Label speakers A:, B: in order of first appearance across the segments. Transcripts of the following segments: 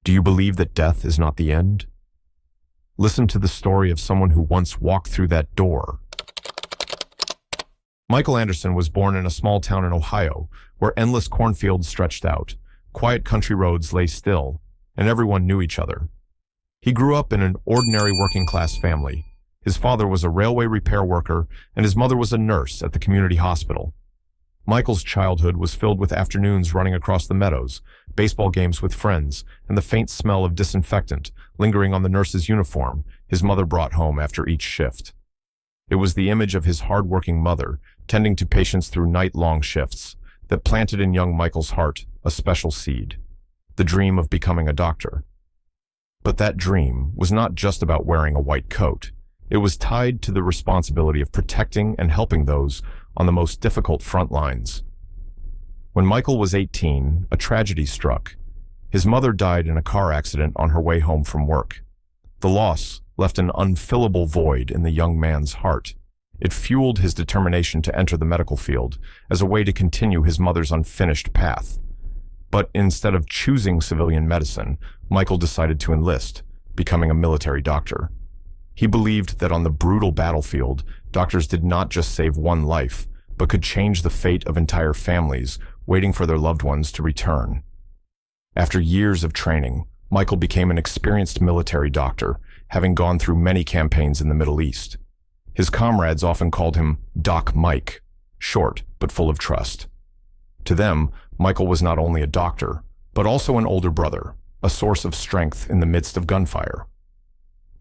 A: Do you believe that death is not the end? Listen to the story of someone who once walked through that door. Michael Anderson was born in a small town in Ohio, where endless cornfields stretched out, quiet country roads lay still, and everyone knew each other. He grew up in an ordinary working-class family. His father was a railway repair worker, and his mother was a nurse at the community hospital. Michael's childhood was filled with afternoons running across the meadows, baseball games with friends, and the faint smell of disinfectant lingering on the nurse's uniform his mother brought home after each shift. It was the image of his hard-working mother, tending to patients through night-long shifts, that planted in young Michael's heart a special seed, the dream of becoming a doctor. But that dream was not just about wearing a white coat. It was tied to the responsibility of protecting and helping those on the most difficult front lines. When Michael was 18, a tragedy struck. His mother died in a car accident on her way home from work. The loss left an unfillable void in the young man's heart. It fueled his determination to enter the medical field as a way to continue his mother's unfinished path. But instead of choosing civilian medicine, Michael decided to enlist, becoming a military doctor. He believed that on the brutal battlefield, doctors did not just save one life, but could change the fate of entire families waiting for their loved ones to return. After years of training, Michael became an experienced military doctor, having gone through many campaigns in the Middle East. His comrades often called him Doc Mike, short but full of trust. To them, Michael was not only a doctor, but also an older brother, a source of strength in the midst of gunfire.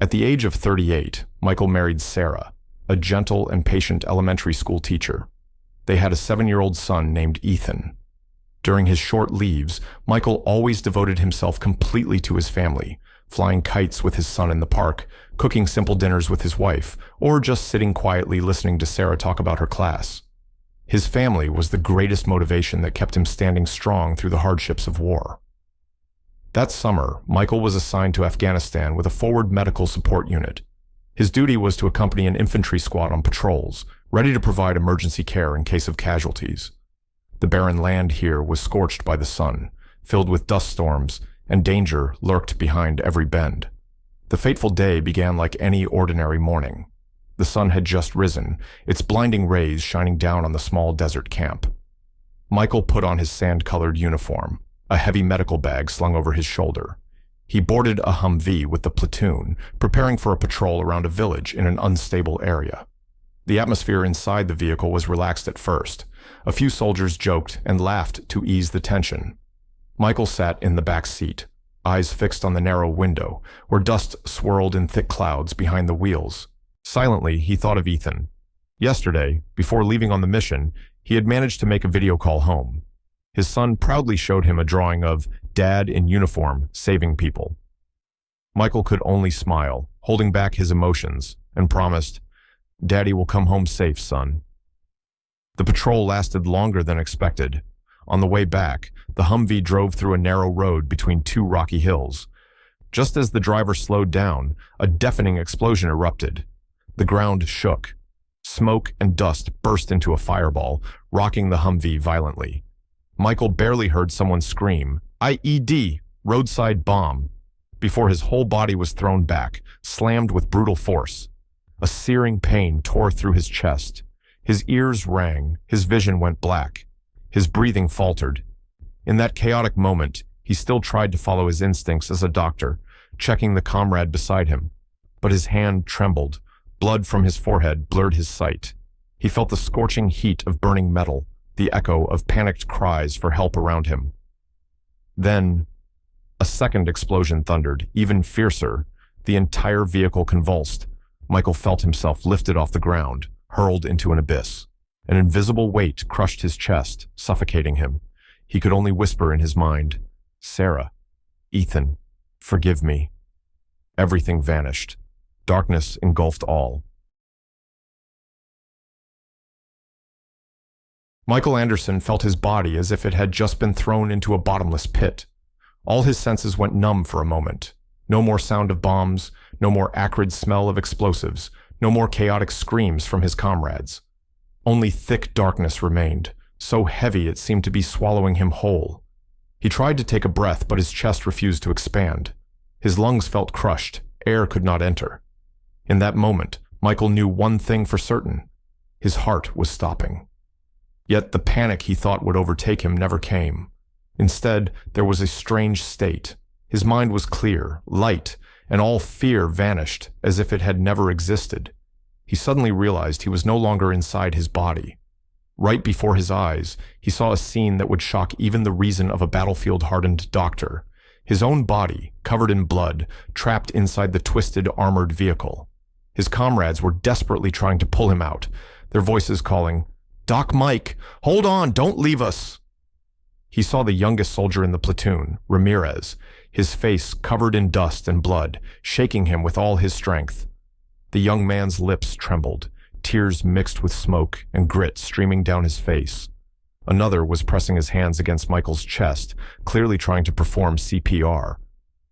A: At the age of 38, Michael married Sarah, a gentle and patient elementary school teacher. They had a 7-year-old son named Ethan. During his short leaves, Michael always devoted himself completely to his family, flying kites with his son in the park, cooking simple dinners with his wife, or just sitting quietly listening to Sarah talk about her class. His family was the greatest motivation that kept him standing strong through the hardships of war. That summer, Michael was assigned to Afghanistan with a forward medical support unit. His duty was to accompany an infantry squad on patrols, ready to provide emergency care in case of casualties. The barren land here was scorched by the sun, filled with dust storms, and danger lurked behind every bend. The fateful day began like any ordinary morning. The sun had just risen, its blinding rays shining down on the small desert camp. Michael put on his sand-colored uniform, a heavy medical bag slung over his shoulder. He boarded a Humvee with the platoon, preparing for a patrol around a village in an unstable area. The atmosphere inside the vehicle was relaxed at first. A few soldiers joked and laughed to ease the tension. Michael sat in the back seat, eyes fixed on the narrow window, where dust swirled in thick clouds behind the wheels. Silently, he thought of Ethan. Yesterday, before leaving on the mission, he had managed to make a video call home. His son proudly showed him a drawing of Dad in uniform saving people. Michael could only smile, holding back his emotions, and promised, "Daddy will come home safe, son." The patrol lasted longer than expected. On the way back, the Humvee drove through a narrow road between two rocky hills. Just as the driver slowed down, a deafening explosion erupted. The ground shook. Smoke and dust burst into a fireball, rocking the Humvee violently. Michael barely heard someone scream, "IED, roadside bomb," before his whole body was thrown back, slammed with brutal force. A searing pain tore through his chest. His ears rang, his vision went black. His breathing faltered. In that chaotic moment, he still tried to follow his instincts as a doctor, checking the comrade beside him. But his hand trembled. Blood from his forehead blurred his sight. He felt the scorching heat of burning metal, the echo of panicked cries for help around him. Then, a second explosion thundered, even fiercer. The entire vehicle convulsed. Michael felt himself lifted off the ground, hurled into an abyss. An invisible weight crushed his chest, suffocating him. He could only whisper in his mind, "Sarah, Ethan, forgive me." Everything vanished. Darkness engulfed all. Michael Anderson felt his body as if it had just been thrown into a bottomless pit. All his senses went numb for a moment. No more sound of bombs, no more acrid smell of explosives, no more chaotic screams from his comrades. Only thick darkness remained, so heavy it seemed to be swallowing him whole. He tried to take a breath, but his chest refused to expand. His lungs felt crushed. Air could not enter. In that moment, Michael knew one thing for certain. His heart was stopping. Yet the panic he thought would overtake him never came. Instead, there was a strange state. His mind was clear, light, and all fear vanished as if it had never existed. He suddenly realized he was no longer inside his body. Right before his eyes, he saw a scene that would shock even the reason of a battlefield-hardened doctor. His own body, covered in blood, trapped inside the twisted, armored vehicle. His comrades were desperately trying to pull him out, their voices calling, "Doc Mike, hold on, don't leave us!" He saw the youngest soldier in the platoon, Ramirez, his face covered in dust and blood, shaking him with all his strength. The young man's lips trembled, tears mixed with smoke and grit streaming down his face. Another was pressing his hands against Michael's chest, clearly trying to perform CPR.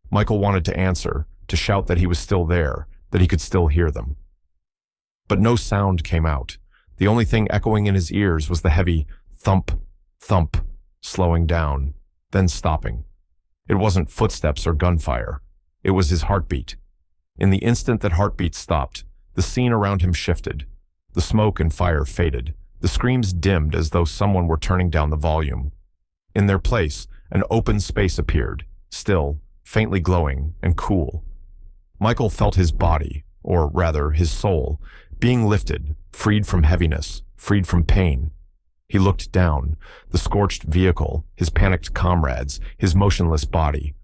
A: Michael wanted to answer, to shout that he was still there, that he could still hear them. But no sound came out. The only thing echoing in his ears was the heavy thump, thump, slowing down, then stopping. It wasn't footsteps or gunfire. It was his heartbeat. In the instant that heartbeat stopped, the scene around him shifted. The smoke and fire faded. The screams dimmed as though someone were turning down the volume. In their place, an open space appeared, still, faintly glowing, and cool. Michael felt his body, or rather his soul, being lifted, freed from heaviness, freed from pain. He looked down, the scorched vehicle, his panicked comrades, his motionless body.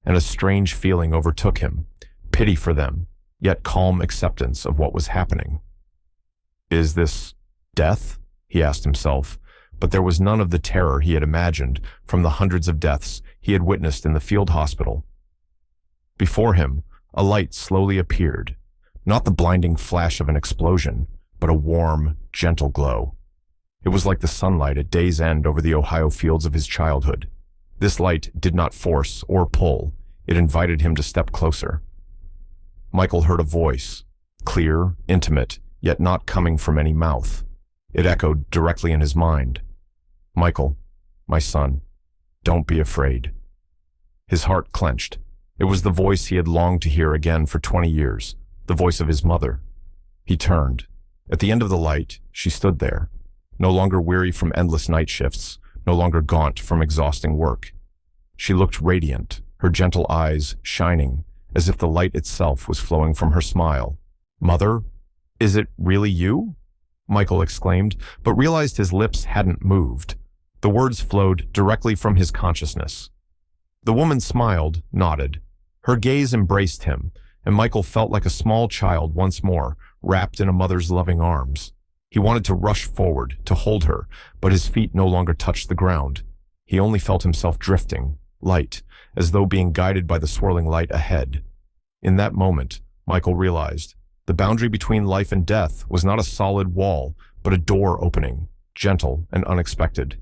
A: And a strange feeling overtook him, pity for them, yet calm acceptance of what was happening. Is this death? He asked himself, but there was none of the terror he had imagined from the hundreds of deaths he had witnessed in the field hospital. Before him, a light slowly appeared, not the blinding flash of an explosion, but a warm, gentle glow. It was like the sunlight at day's end over the Ohio fields of his childhood. This light did not force or pull. It invited him to step closer. Michael heard a voice, clear, intimate, yet not coming from any mouth. It echoed directly in his mind. "Michael, my son, don't be afraid." His heart clenched. It was the voice he had longed to hear again for 20 years, the voice of his mother. He turned. At the end of the light, she stood there, no longer weary from endless night shifts, no longer gaunt from exhausting work. She looked radiant, her gentle eyes shining, as if the light itself was flowing from her smile. "Mother, is it really you?" Michael exclaimed, but realized his lips hadn't moved. The words flowed directly from his consciousness. The woman smiled, nodded. Her gaze embraced him, and Michael felt like a small child once more, wrapped in a mother's loving arms. He wanted to rush forward, to hold her, but his feet no longer touched the ground. He only felt himself drifting, light, as though being guided by the swirling light ahead. In that moment, Michael realized the boundary between life and death was not a solid wall, but a door opening, gentle and unexpected.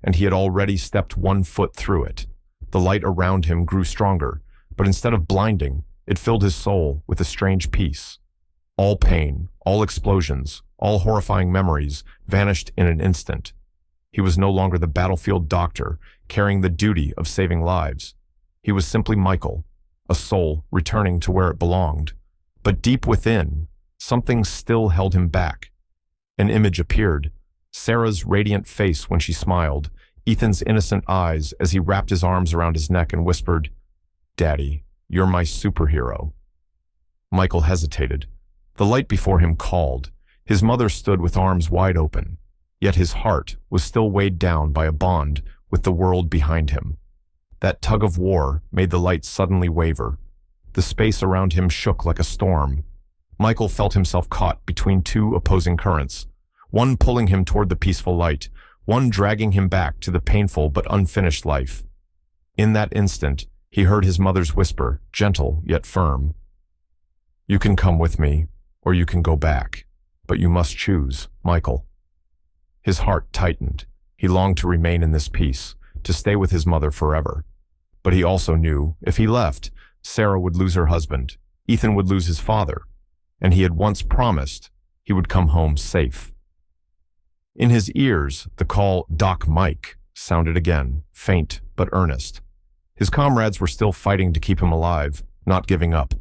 A: And he had already stepped one foot through it. The light around him grew stronger, but instead of blinding, it filled his soul with a strange peace. All pain, all explosions, all horrifying memories vanished in an instant. He was no longer the battlefield doctor, carrying the duty of saving lives. He was simply Michael, a soul returning to where it belonged. But deep within, something still held him back. An image appeared, Sarah's radiant face when she smiled, Ethan's innocent eyes as he wrapped his arms around his neck and whispered, "Daddy, you're my superhero." Michael hesitated. The light before him called. His mother stood with arms wide open, yet his heart was still weighed down by a bond with the world behind him. That tug of war made the light suddenly waver. The space around him shook like a storm. Michael felt himself caught between two opposing currents, one pulling him toward the peaceful light, one dragging him back to the painful but unfinished life. In that instant, he heard his mother's whisper, gentle yet firm. "You can come with me, or you can go back, but you must choose, Michael." His heart tightened. He longed to remain in this peace, to stay with his mother forever. But he also knew, if he left, Sarah would lose her husband, Ethan would lose his father, and he had once promised he would come home safe. In his ears, the call, "Doc Mike," sounded again, faint but earnest. His comrades were still fighting to keep him alive, not giving up.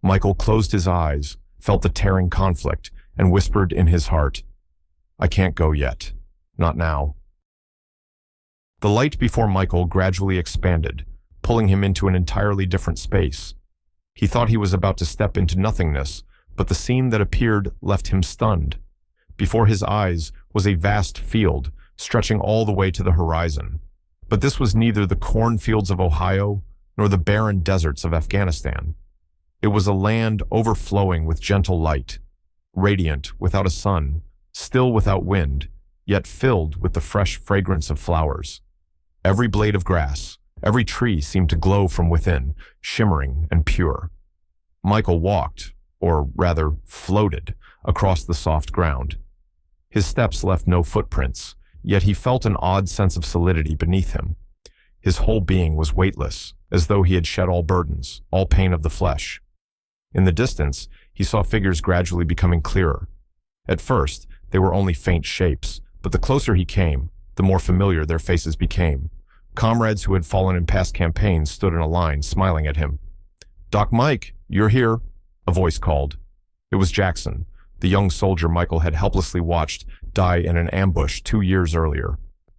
A: Michael closed his eyes, felt the tearing conflict, and whispered in his heart, "I can't go yet. Not now." The light before Michael gradually expanded, pulling him into an entirely different space. He thought he was about to step into nothingness, but the scene that appeared left him stunned. Before his eyes was a vast field, stretching all the way to the horizon. But this was neither the cornfields of Ohio nor the barren deserts of Afghanistan. It was a land overflowing with gentle light, radiant without a sun, still without wind, yet filled with the fresh fragrance of flowers. Every blade of grass, every tree seemed to glow from within, shimmering and pure. Michael walked, or rather floated, across the soft ground. His steps left no footprints, yet he felt an odd sense of solidity beneath him. His whole being was weightless, as though he had shed all burdens, all pain of the flesh. In the distance, he saw figures gradually becoming clearer. At first, they were only faint shapes, but the closer he came, the more familiar their faces became. Comrades who had fallen in past campaigns stood in a line, smiling at him. "Doc Mike, you're here," a voice called. It was Jackson, the young soldier Michael had helplessly watched die in an ambush 2 years earlier.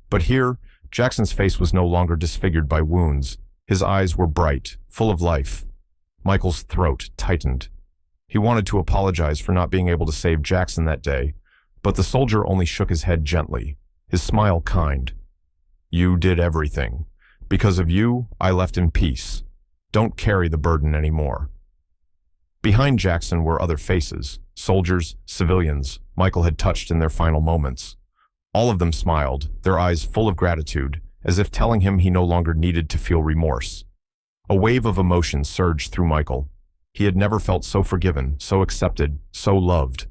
A: But here, Jackson's face was no longer disfigured by wounds. His eyes were bright, full of life. Michael's throat tightened. He wanted to apologize for not being able to save Jackson that day, but the soldier only shook his head gently, his smile kind. "You did everything. Because of you, I left in peace. Don't carry the burden anymore." Behind Jackson were other faces, soldiers, civilians, Michael had touched in their final moments. All of them smiled, their eyes full of gratitude, as if telling him he no longer needed to feel remorse. A wave of emotion surged through Michael. He had never felt so forgiven, so accepted, so loved.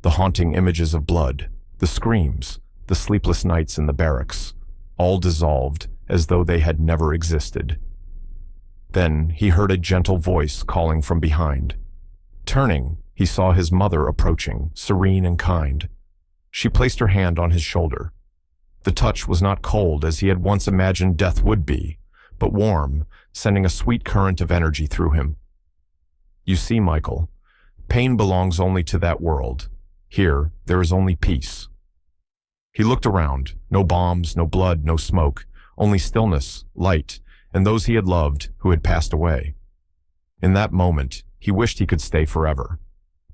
A: The haunting images of blood, the screams, the sleepless nights in the barracks, all dissolved as though they had never existed. Then he heard a gentle voice calling from behind. Turning, he saw his mother approaching, serene and kind. She placed her hand on his shoulder. The touch was not cold as he had once imagined death would be, but warm, sending a sweet current of energy through him. "You see, Michael, pain belongs only to that world. Here, there is only peace." He looked around. No bombs, no blood, no smoke, only stillness, light, and those he had loved who had passed away. In that moment, he wished he could stay forever.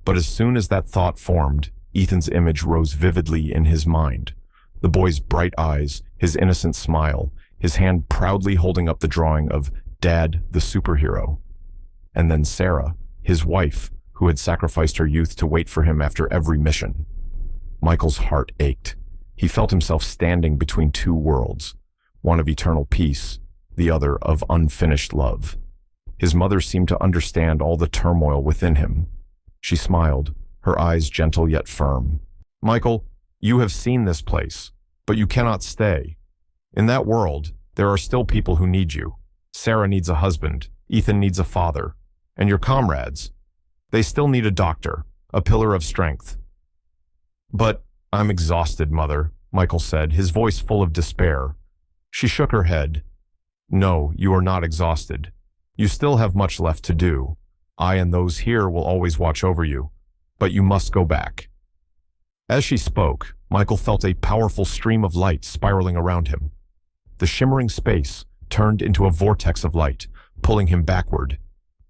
A: But as soon as that thought formed, Ethan's image rose vividly in his mind. The boy's bright eyes, his innocent smile, his hand proudly holding up the drawing of Dad, the superhero. And then Sarah, his wife, who had sacrificed her youth to wait for him after every mission. Michael's heart ached. He felt himself standing between two worlds, one of eternal peace, the other of unfinished love. His mother seemed to understand all the turmoil within him. She smiled, her eyes gentle yet firm. "Michael, you have seen this place, but you cannot stay. In that world, there are still people who need you. Sarah needs a husband, Ethan needs a father, and your comrades, they still need a doctor, a pillar of strength." "But I'm exhausted, Mother," Michael said, his voice full of despair. She shook her head. "No, you are not exhausted. You still have much left to do. I and those here will always watch over you, but you must go back." As she spoke, Michael felt a powerful stream of light spiraling around him. The shimmering space turned into a vortex of light, pulling him backward.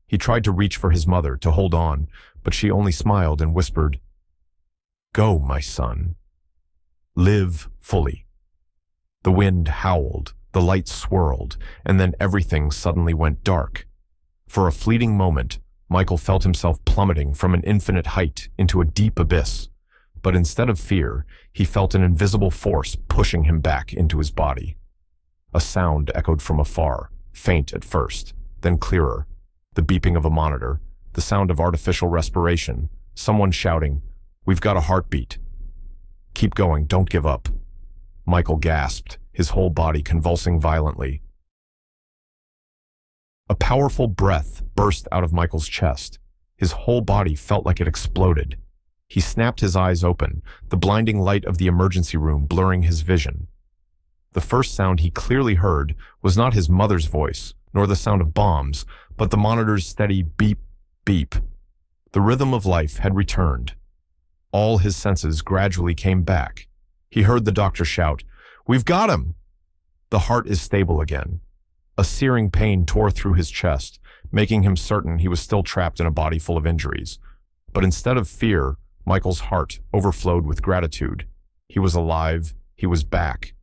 A: He tried to reach for his mother, to hold on, but she only smiled and whispered, "Go, my son. Live fully." The wind howled, the light swirled, and then everything suddenly went dark. For a fleeting moment, Michael felt himself plummeting from an infinite height into a deep abyss. But instead of fear, he felt an invisible force pushing him back into his body. A sound echoed from afar, faint at first, then clearer. The beeping of a monitor, the sound of artificial respiration, someone shouting, "We've got a heartbeat." "Keep going, don't give up." Michael gasped, his whole body convulsing violently. A powerful breath burst out of Michael's chest. His whole body felt like it exploded. He snapped his eyes open, the blinding light of the emergency room blurring his vision. The first sound he clearly heard was not his mother's voice, nor the sound of bombs, but the monitor's steady beep, beep. The rhythm of life had returned. All his senses gradually came back. He heard the doctor shout, "We've got him!" The heart is stable again. A searing pain tore through his chest, making him certain he was still trapped in a body full of injuries. But instead of fear, Michael's heart overflowed with gratitude. He was alive. He was back.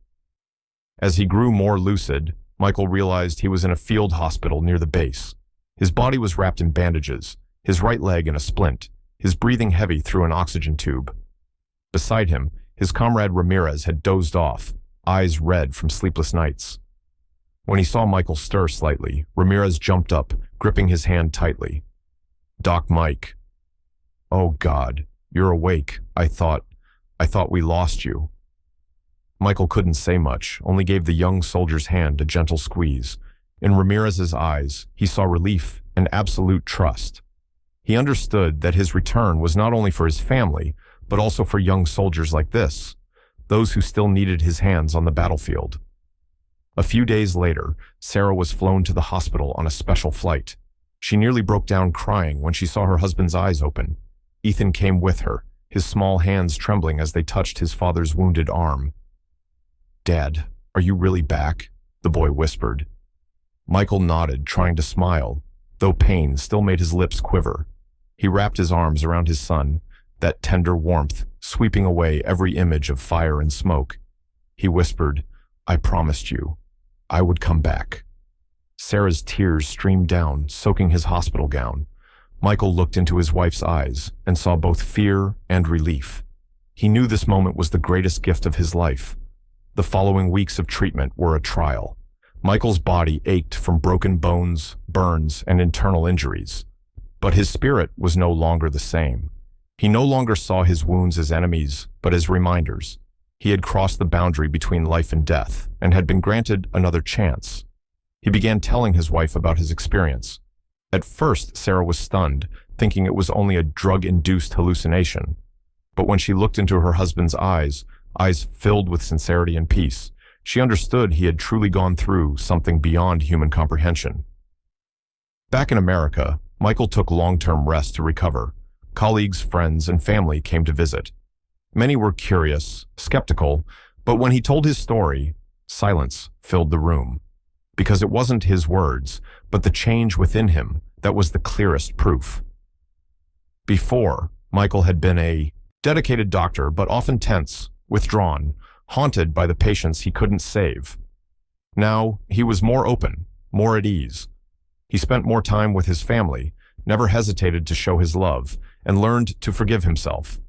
A: As he grew more lucid, Michael realized he was in a field hospital near the base. His body was wrapped in bandages, his right leg in a splint, his breathing heavy through an oxygen tube. Beside him, his comrade Ramirez had dozed off, eyes red from sleepless nights. When he saw Michael stir slightly, Ramirez jumped up, gripping his hand tightly. "Doc Mike." "Oh God, you're awake. I thought we lost you." Michael couldn't say much, only gave the young soldier's hand a gentle squeeze. In Ramirez's eyes, he saw relief and absolute trust. He understood that his return was not only for his family, but also for young soldiers like this, those who still needed his hands on the battlefield. A few days later, Sarah was flown to the hospital on a special flight. She nearly broke down crying when she saw her husband's eyes open. Ethan came with her, his small hands trembling as they touched his father's wounded arm. "Dad, are you really back?" the boy whispered. Michael nodded, trying to smile, though pain still made his lips quiver. He wrapped his arms around his son, that tender warmth sweeping away every image of fire and smoke. He whispered, "I promised you, I would come back." Sarah's tears streamed down, soaking his hospital gown. Michael looked into his wife's eyes and saw both fear and relief. He knew this moment was the greatest gift of his life. The following weeks of treatment were a trial. Michael's body ached from broken bones, burns, and internal injuries. But his spirit was no longer the same. He no longer saw his wounds as enemies, but as reminders. He had crossed the boundary between life and death, and had been granted another chance. He began telling his wife about his experience. At first, Sarah was stunned, thinking it was only a drug-induced hallucination. But when she looked into her husband's eyes filled with sincerity and peace, she understood he had truly gone through something beyond human comprehension. Back in America, Michael took long-term rest to recover. Colleagues, friends, and family came to visit. Many were curious, skeptical, but when he told his story, silence filled the room. Because it wasn't his words, but the change within him that was the clearest proof. Before, Michael had been a dedicated doctor, but often tense, withdrawn, haunted by the patients he couldn't save. Now, he was more open, more at ease. He spent more time with his family, never hesitated to show his love, and learned to forgive himself.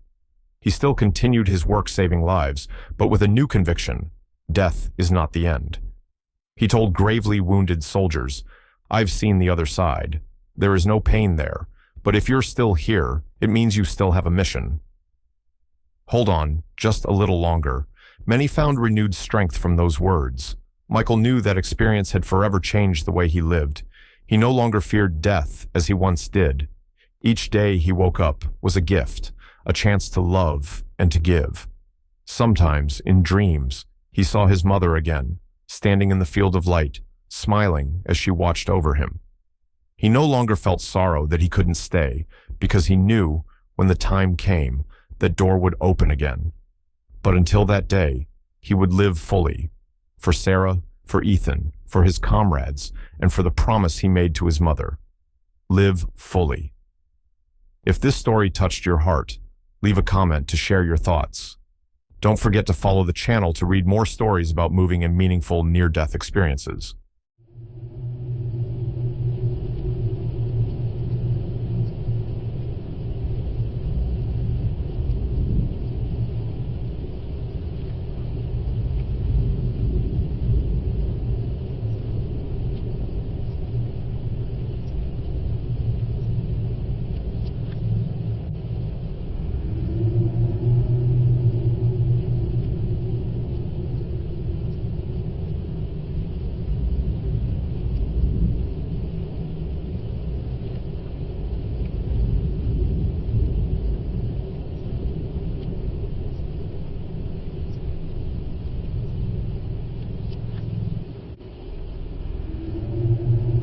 A: He still continued his work saving lives, but with a new conviction: death is not the end. He told gravely wounded soldiers, "I've seen the other side. There is no pain there, but if you're still here, it means you still have a mission." Hold on, just a little longer. Many found renewed strength from those words. Michael knew that experience had forever changed the way he lived. He no longer feared death as he once did. Each day he woke up was a gift, a chance to love and to give. Sometimes, in dreams, he saw his mother again, standing in the field of light, smiling as she watched over him. He no longer felt sorrow that he couldn't stay, because he knew, when the time came, that door would open again. But until that day, he would live fully, for Sarah, for Ethan, for his comrades, and for the promise he made to his mother. Live fully. If this story touched your heart, leave a comment to share your thoughts. Don't forget to follow the channel to read more stories about moving and meaningful near-death experiences.